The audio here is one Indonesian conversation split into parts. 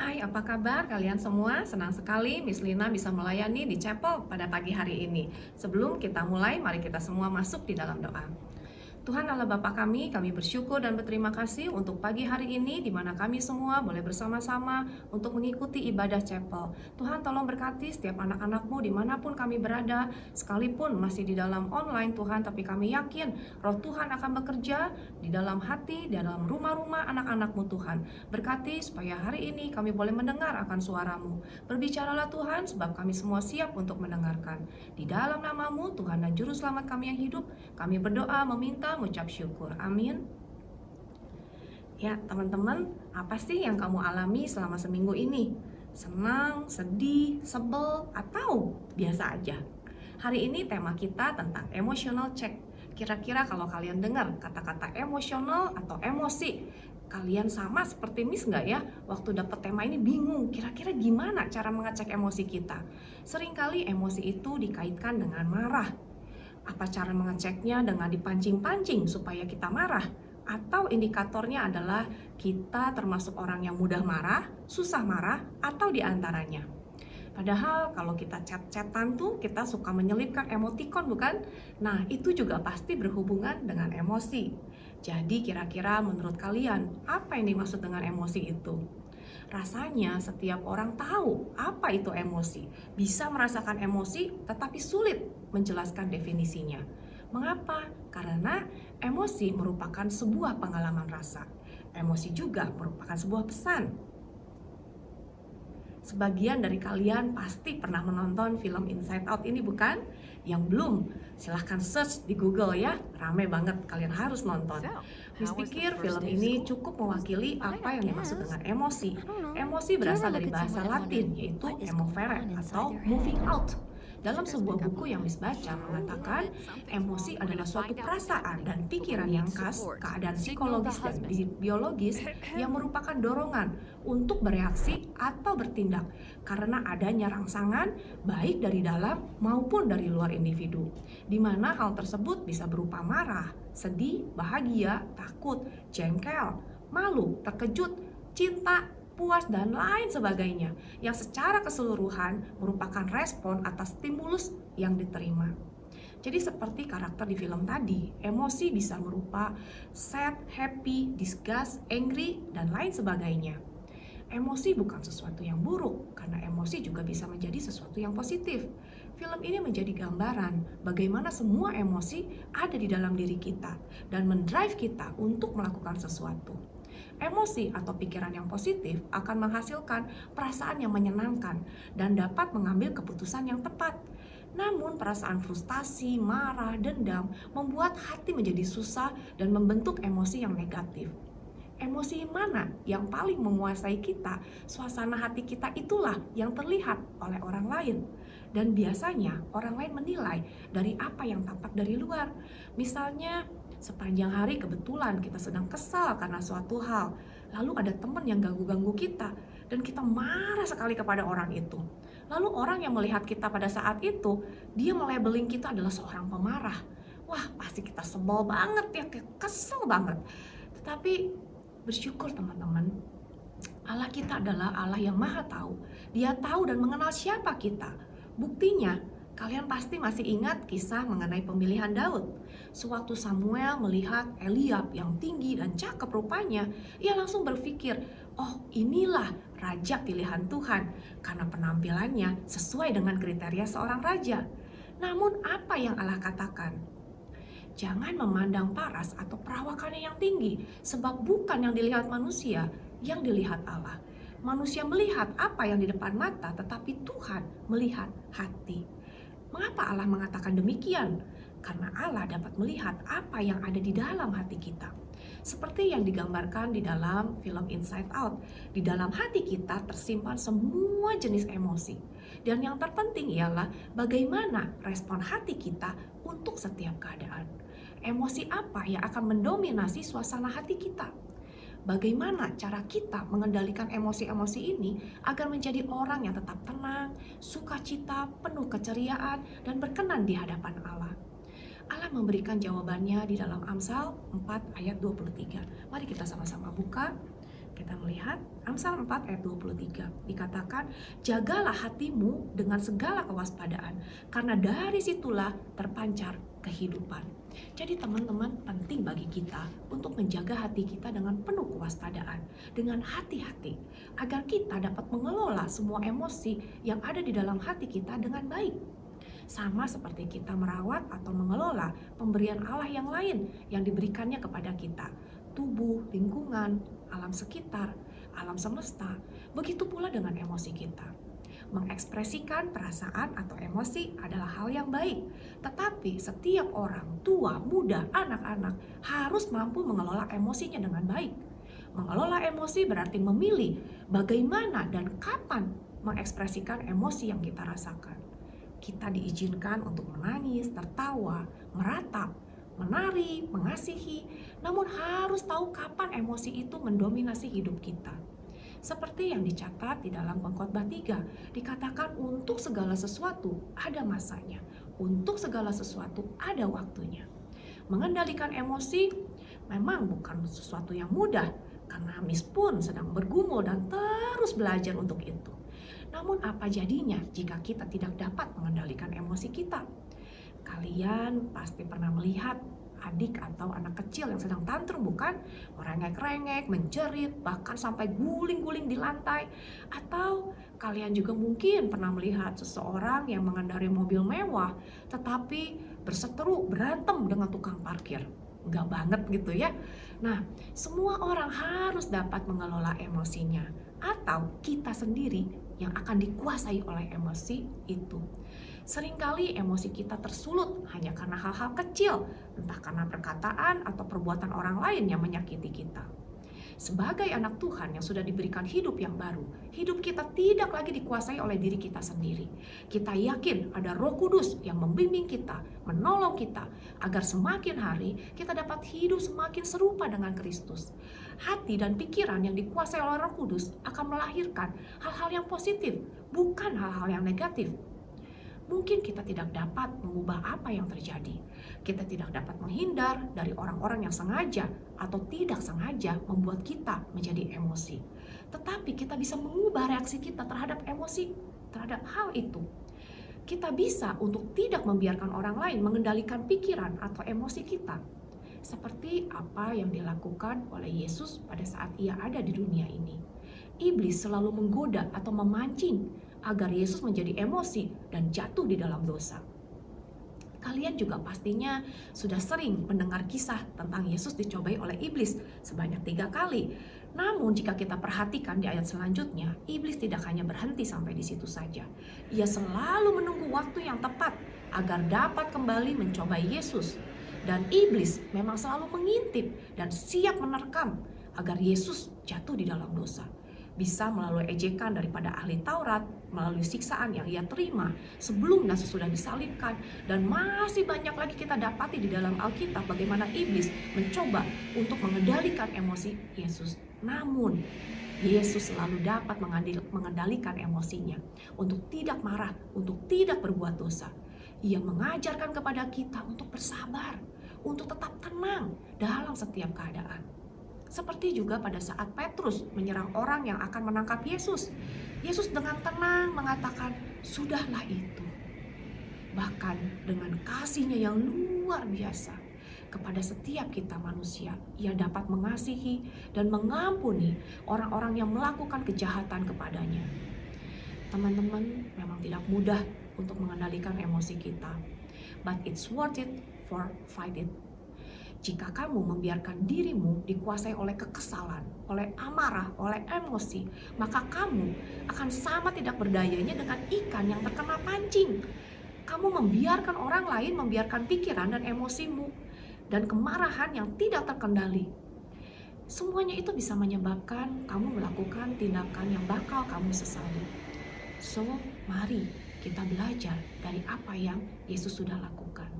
Hai, apa kabar kalian semua? Senang sekali Miss Lina bisa melayani di chapel pada pagi hari ini. Sebelum kita mulai, mari kita semua masuk di dalam doa. Tuhan Allah Bapa kami bersyukur dan berterima kasih untuk pagi hari ini di mana kami semua boleh bersama-sama untuk mengikuti ibadah chapel. Tuhan tolong berkati setiap anak-anak-Mu dimanapun kami berada, sekalipun masih di dalam online Tuhan, tapi kami yakin roh Tuhan akan bekerja di dalam hati, di dalam rumah-rumah anak-anak-Mu Tuhan. Berkati supaya hari ini kami boleh mendengar akan suara-Mu. Berbicaralah Tuhan sebab kami semua siap untuk mendengarkan. Di dalam nama-Mu Tuhan dan Juru Selamat kami yang hidup, kami berdoa meminta mengucap syukur. Amin. Ya, teman-teman, apa sih yang kamu alami selama seminggu ini? Senang, sedih, sebel, atau biasa aja? Hari ini tema kita tentang emotional check. Kira-kira kalau kalian dengar kata-kata emosional atau emosi, kalian sama seperti Miss nggak ya? Waktu dapat tema ini bingung, kira-kira gimana cara mengecek emosi kita? Seringkali emosi itu dikaitkan dengan marah. Apa cara mengeceknya? Dengan dipancing-pancing supaya kita marah? Atau indikatornya adalah kita termasuk orang yang mudah marah, susah marah, atau diantaranya? Padahal kalau kita chat-chatan tuh kita suka menyelipkan emoticon, bukan? Nah, itu juga pasti berhubungan dengan emosi. Jadi kira-kira menurut kalian apa yang dimaksud dengan emosi itu? Rasanya setiap orang tahu apa itu emosi, bisa merasakan emosi tetapi sulit menjelaskan definisinya. Mengapa? Karena emosi merupakan sebuah pengalaman rasa. Emosi juga merupakan sebuah pesan. Sebagian dari kalian pasti pernah menonton film Inside Out ini, bukan? Yang belum, silahkan search di Google ya, rame banget, kalian harus nonton. Miss pikir film ini cukup mewakili apa yang dimaksud dengan emosi. Emosi berasal dari bahasa Latin, yaitu emovere atau moving out. Dalam sebuah buku yang Miss baca mengatakan, emosi adalah suatu perasaan dan pikiran yang khas, keadaan psikologis dan biologis yang merupakan dorongan untuk bereaksi atau bertindak karena adanya rangsangan baik dari dalam maupun dari luar individu, di mana hal tersebut bisa berupa marah, sedih, bahagia, takut, jengkel, malu, terkejut, cinta, puas, dan lain sebagainya, yang secara keseluruhan merupakan respon atas stimulus yang diterima. Jadi seperti karakter di film tadi, emosi bisa berupa sad, happy, disgust, angry, dan lain sebagainya. Emosi bukan sesuatu yang buruk, karena emosi juga bisa menjadi sesuatu yang positif. Film ini menjadi gambaran bagaimana semua emosi ada di dalam diri kita dan mendrive kita untuk melakukan sesuatu. Emosi atau pikiran yang positif akan menghasilkan perasaan yang menyenangkan dan dapat mengambil keputusan yang tepat. Namun perasaan frustasi, marah, dendam membuat hati menjadi susah dan membentuk emosi yang negatif. Emosi mana yang paling menguasai kita? Suasana hati kita itulah yang terlihat oleh orang lain. Dan biasanya orang lain menilai dari apa yang tampak dari luar. Misalnya, sepanjang hari kebetulan kita sedang kesal karena suatu hal. Lalu ada teman yang ganggu-ganggu kita dan kita marah sekali kepada orang itu. Lalu orang yang melihat kita pada saat itu, dia melabeling kita adalah seorang pemarah. Wah, pasti kita sebel banget ya, kesel banget. Tetapi bersyukur teman-teman, Allah kita adalah Allah yang maha tahu. Dia tahu dan mengenal siapa kita. Buktinya, kalian pasti masih ingat kisah mengenai pemilihan Daud. Sewaktu Samuel melihat Eliab yang tinggi dan cakep rupanya, ia langsung berpikir, oh inilah raja pilihan Tuhan, karena penampilannya sesuai dengan kriteria seorang raja. Namun apa yang Allah katakan? Jangan memandang paras atau perawakannya yang tinggi, sebab bukan yang dilihat manusia, yang dilihat Allah. Manusia melihat apa yang di depan mata, tetapi Tuhan melihat hati. Mengapa Allah mengatakan demikian? Karena Allah dapat melihat apa yang ada di dalam hati kita. Seperti yang digambarkan di dalam film Inside Out, di dalam hati kita tersimpan semua jenis emosi. Dan yang terpenting ialah bagaimana respon hati kita untuk setiap keadaan. Emosi apa yang akan mendominasi suasana hati kita? Bagaimana cara kita mengendalikan emosi-emosi ini agar menjadi orang yang tetap tenang, sukacita, penuh keceriaan, dan berkenan di hadapan Allah? Allah memberikan jawabannya di dalam Amsal 4 ayat 23. Mari kita sama-sama buka. Kita melihat Amsal 4 ayat 23 dikatakan, jagalah hatimu dengan segala kewaspadaan, karena dari situlah terpancar kehidupan. Jadi teman-teman, penting bagi kita untuk menjaga hati kita dengan penuh kewaspadaan, dengan hati-hati, agar kita dapat mengelola semua emosi yang ada di dalam hati kita dengan baik. Sama seperti kita merawat atau mengelola pemberian Allah yang lain yang diberikannya kepada kita, tubuh, lingkungan, alam sekitar, alam semesta. Begitu pula dengan emosi kita. Mengekspresikan perasaan atau emosi adalah hal yang baik, tetapi setiap orang, tua, muda, anak-anak, harus mampu mengelola emosinya dengan baik. Mengelola emosi berarti memilih bagaimana dan kapan mengekspresikan emosi yang kita rasakan. Kita diizinkan untuk menangis, tertawa, meratap, menari, mengasihi, namun harus tahu kapan emosi itu mendominasi hidup kita. Seperti yang dicatat di dalam Pengkhotbah 3, dikatakan untuk segala sesuatu ada masanya, untuk segala sesuatu ada waktunya. Mengendalikan emosi memang bukan sesuatu yang mudah, karena Miss pun sedang bergumul dan terus belajar untuk itu. Namun apa jadinya jika kita tidak dapat mengendalikan emosi kita? Kalian pasti pernah melihat adik atau anak kecil yang sedang tantrum, bukan? Merengek-rengek, menjerit, bahkan sampai guling-guling di lantai. Atau kalian juga mungkin pernah melihat seseorang yang mengendarai mobil mewah tetapi berseteru, berantem dengan tukang parkir. Enggak banget gitu ya. Nah, semua orang harus dapat mengelola emosinya, atau kita sendiri yang akan dikuasai oleh emosi itu. Seringkali emosi kita tersulut hanya karena hal-hal kecil, entah karena perkataan atau perbuatan orang lain yang menyakiti kita. Sebagai anak Tuhan yang sudah diberikan hidup yang baru, hidup kita tidak lagi dikuasai oleh diri kita sendiri. Kita yakin ada Roh Kudus yang membimbing kita, menolong kita, agar semakin hari kita dapat hidup semakin serupa dengan Kristus. Hati dan pikiran yang dikuasai oleh Roh Kudus akan melahirkan hal-hal yang positif, bukan hal-hal yang negatif. Mungkin kita tidak dapat mengubah apa yang terjadi. Kita tidak dapat menghindar dari orang-orang yang sengaja atau tidak sengaja membuat kita menjadi emosi. Tetapi kita bisa mengubah reaksi kita terhadap emosi, terhadap hal itu. Kita bisa untuk tidak membiarkan orang lain mengendalikan pikiran atau emosi kita. Seperti apa yang dilakukan oleh Yesus pada saat ia ada di dunia ini. Iblis selalu menggoda atau memancing agar Yesus menjadi emosi dan jatuh di dalam dosa. Kalian juga pastinya sudah sering mendengar kisah tentang Yesus dicobai oleh iblis sebanyak 3 kali. Namun jika kita perhatikan di ayat selanjutnya, iblis tidak hanya berhenti sampai di situ saja. Ia selalu menunggu waktu yang tepat agar dapat kembali mencobai Yesus. Dan iblis memang selalu mengintip dan siap menerkam agar Yesus jatuh di dalam dosa. Bisa melalui ejekan daripada ahli Taurat, melalui siksaan yang ia terima sebelum dan sesudah disalibkan, dan masih banyak lagi kita dapati di dalam Alkitab bagaimana iblis mencoba untuk mengendalikan emosi Yesus. Namun Yesus selalu dapat mengendalikan emosinya untuk tidak marah, untuk tidak berbuat dosa. Ia mengajarkan kepada kita untuk bersabar, untuk tetap tenang dalam setiap keadaan. Seperti juga pada saat Petrus menyerang orang yang akan menangkap Yesus. Yesus dengan tenang mengatakan, "Sudahlah itu." Bahkan dengan kasih-Nya yang luar biasa kepada setiap kita manusia, Ia dapat mengasihi dan mengampuni orang-orang yang melakukan kejahatan kepadanya. Teman-teman, memang tidak mudah untuk mengendalikan emosi kita, but it's worth it for fight it. Jika kamu membiarkan dirimu dikuasai oleh kekesalan, oleh amarah, oleh emosi, maka kamu akan sama tidak berdayanya dengan ikan yang terkena pancing. Kamu membiarkan orang lain membiarkan pikiran dan emosimu dan kemarahan yang tidak terkendali. Semuanya itu bisa menyebabkan kamu melakukan tindakan yang bakal kamu sesali. So, mari kita belajar dari apa yang Yesus sudah lakukan.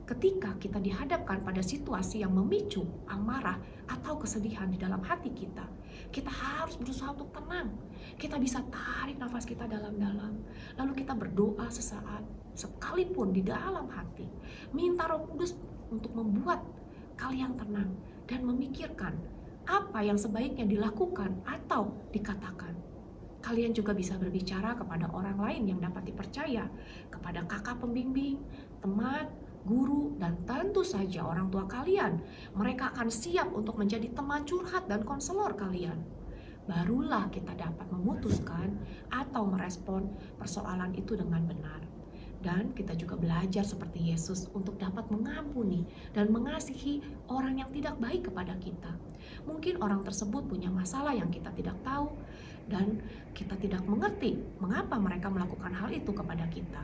Ketika kita dihadapkan pada situasi yang memicu amarah atau kesedihan di dalam hati kita, kita harus berusaha untuk tenang. Kita bisa tarik nafas kita dalam-dalam, lalu kita berdoa sesaat, sekalipun di dalam hati. Minta Roh Kudus untuk membuat kalian tenang dan memikirkan apa yang sebaiknya dilakukan atau dikatakan. Kalian juga bisa berbicara kepada orang lain yang dapat dipercaya, kepada kakak pembimbing, teman, guru, dan tentu saja orang tua kalian. Mereka akan siap untuk menjadi teman curhat dan konselor kalian. Barulah kita dapat memutuskan atau merespon persoalan itu dengan benar. Dan kita juga belajar seperti Yesus untuk dapat mengampuni dan mengasihi orang yang tidak baik kepada kita. Mungkin orang tersebut punya masalah yang kita tidak tahu dan kita tidak mengerti mengapa mereka melakukan hal itu kepada kita.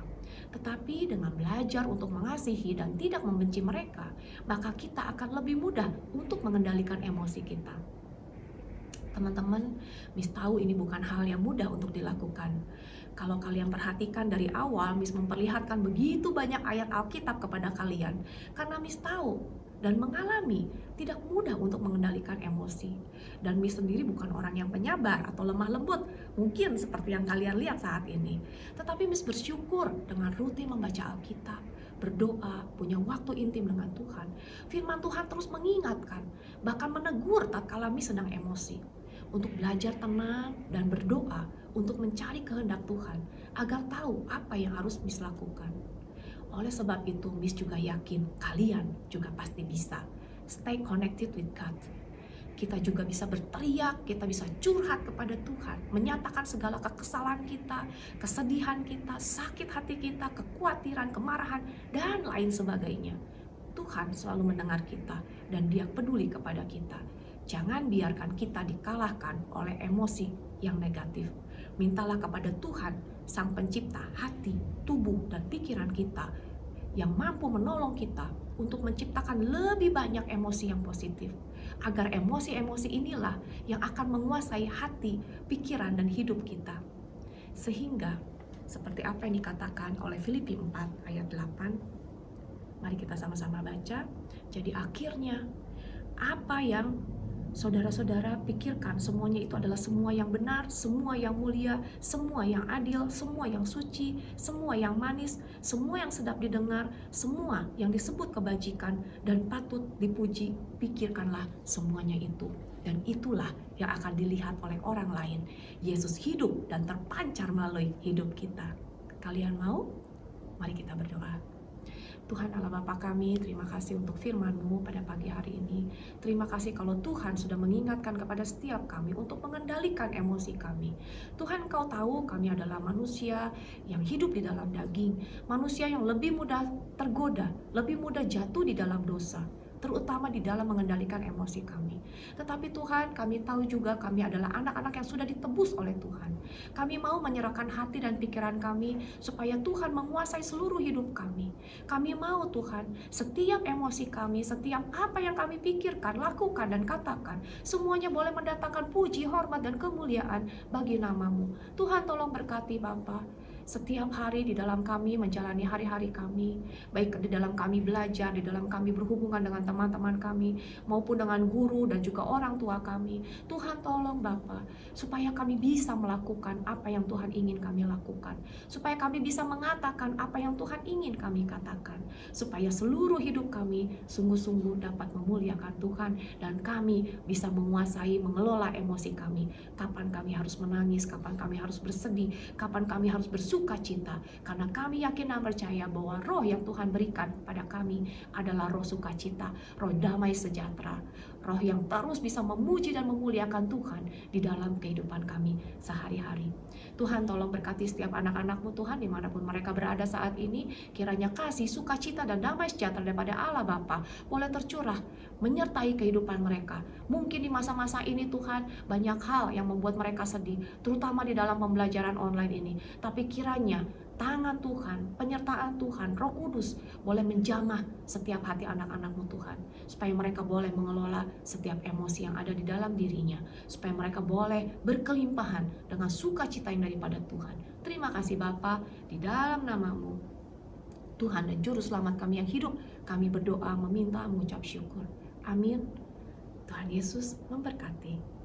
Tetapi dengan belajar untuk mengasihi dan tidak membenci mereka, maka kita akan lebih mudah untuk mengendalikan emosi kita. Teman-teman, Miss tahu ini bukan hal yang mudah untuk dilakukan. Kalau kalian perhatikan dari awal, Miss memperlihatkan begitu banyak ayat Alkitab kepada kalian. Karena Miss tahu dan mengalami tidak mudah untuk mengendalikan emosi. Dan Miss sendiri bukan orang yang penyabar atau lemah lembut, mungkin seperti yang kalian lihat saat ini. Tetapi Miss bersyukur dengan rutin membaca Alkitab, berdoa, punya waktu intim dengan Tuhan. Firman Tuhan terus mengingatkan, bahkan menegur tatkala Miss sedang emosi. Untuk belajar tenang dan berdoa untuk mencari kehendak Tuhan agar tahu apa yang harus Miss lakukan. Oleh sebab itu, Miss juga yakin kalian juga pasti bisa. Stay connected with God. Kita juga bisa berteriak, kita bisa curhat kepada Tuhan, menyatakan segala kekesalan kita, kesedihan kita, sakit hati kita, kekhawatiran, kemarahan, dan lain sebagainya. Tuhan selalu mendengar kita dan Dia peduli kepada kita. Jangan biarkan kita dikalahkan oleh emosi yang negatif. Mintalah kepada Tuhan, Sang Pencipta hati, tubuh, dan pikiran kita, yang mampu menolong kita untuk menciptakan lebih banyak emosi yang positif. Agar emosi-emosi inilah yang akan menguasai hati, pikiran, dan hidup kita. Sehingga, seperti apa yang dikatakan oleh Filipi 4 ayat 8, mari kita sama-sama baca. Jadi akhirnya, apa yang saudara-saudara pikirkan, semuanya itu adalah semua yang benar, semua yang mulia, semua yang adil, semua yang suci, semua yang manis, semua yang sedap didengar, semua yang disebut kebajikan dan patut dipuji, pikirkanlah semuanya itu. Dan itulah yang akan dilihat oleh orang lain. Yesus hidup dan terpancar melalui hidup kita. Kalian mau? Mari kita berdoa. Tuhan Allah Bapa kami, terima kasih untuk firman-Mu pada pagi hari ini. Terima kasih kalau Tuhan sudah mengingatkan kepada setiap kami untuk mengendalikan emosi kami. Tuhan, Engkau tahu kami adalah manusia yang hidup di dalam daging, manusia yang lebih mudah tergoda, lebih mudah jatuh di dalam dosa, terutama di dalam mengendalikan emosi kami. Tetapi Tuhan, kami tahu juga kami adalah anak-anak yang sudah ditebus oleh Tuhan. Kami mau menyerahkan hati dan pikiran kami supaya Tuhan menguasai seluruh hidup kami. Kami mau Tuhan, setiap emosi kami, setiap apa yang kami pikirkan, lakukan, dan katakan, semuanya boleh mendatangkan puji, hormat, dan kemuliaan bagi nama-Mu. Tuhan, tolong berkati Bapa. Setiap hari di dalam kami menjalani hari-hari kami, baik di dalam kami belajar, di dalam kami berhubungan dengan teman-teman kami, maupun dengan guru dan juga orang tua kami. Tuhan tolong Bapa, supaya kami bisa melakukan apa yang Tuhan ingin kami lakukan, supaya kami bisa mengatakan apa yang Tuhan ingin kami katakan, supaya seluruh hidup kami sungguh-sungguh dapat memuliakan Tuhan, dan kami bisa menguasai, mengelola emosi kami. Kapan kami harus menangis, kapan kami harus bersedih, kapan kami harus bersukacita, karena kami yakin dan percaya bahwa roh yang Tuhan berikan pada kami adalah roh sukacita, roh damai sejahtera, roh yang terus bisa memuji dan memuliakan Tuhan di dalam kehidupan kami sehari-hari. Tuhan tolong berkati setiap anak-anak-Mu Tuhan dimanapun mereka berada saat ini. Kiranya kasih, sukacita, dan damai sejahtera daripada Allah Bapa boleh tercurah menyertai kehidupan mereka. Mungkin di masa-masa ini Tuhan banyak hal yang membuat mereka sedih, terutama di dalam pembelajaran online ini. Tapi kiranya tangan Tuhan, penyertaan Tuhan, Roh Kudus boleh menjamah setiap hati anak-anak-Mu Tuhan, supaya mereka boleh mengelola setiap emosi yang ada di dalam dirinya, supaya mereka boleh berkelimpahan dengan sukacita yang daripada Tuhan. Terima kasih Bapa, di dalam nama-Mu Tuhan dan Juru Selamat kami yang hidup, kami berdoa, meminta, mengucap syukur. Amin. Tuhan Yesus memberkati.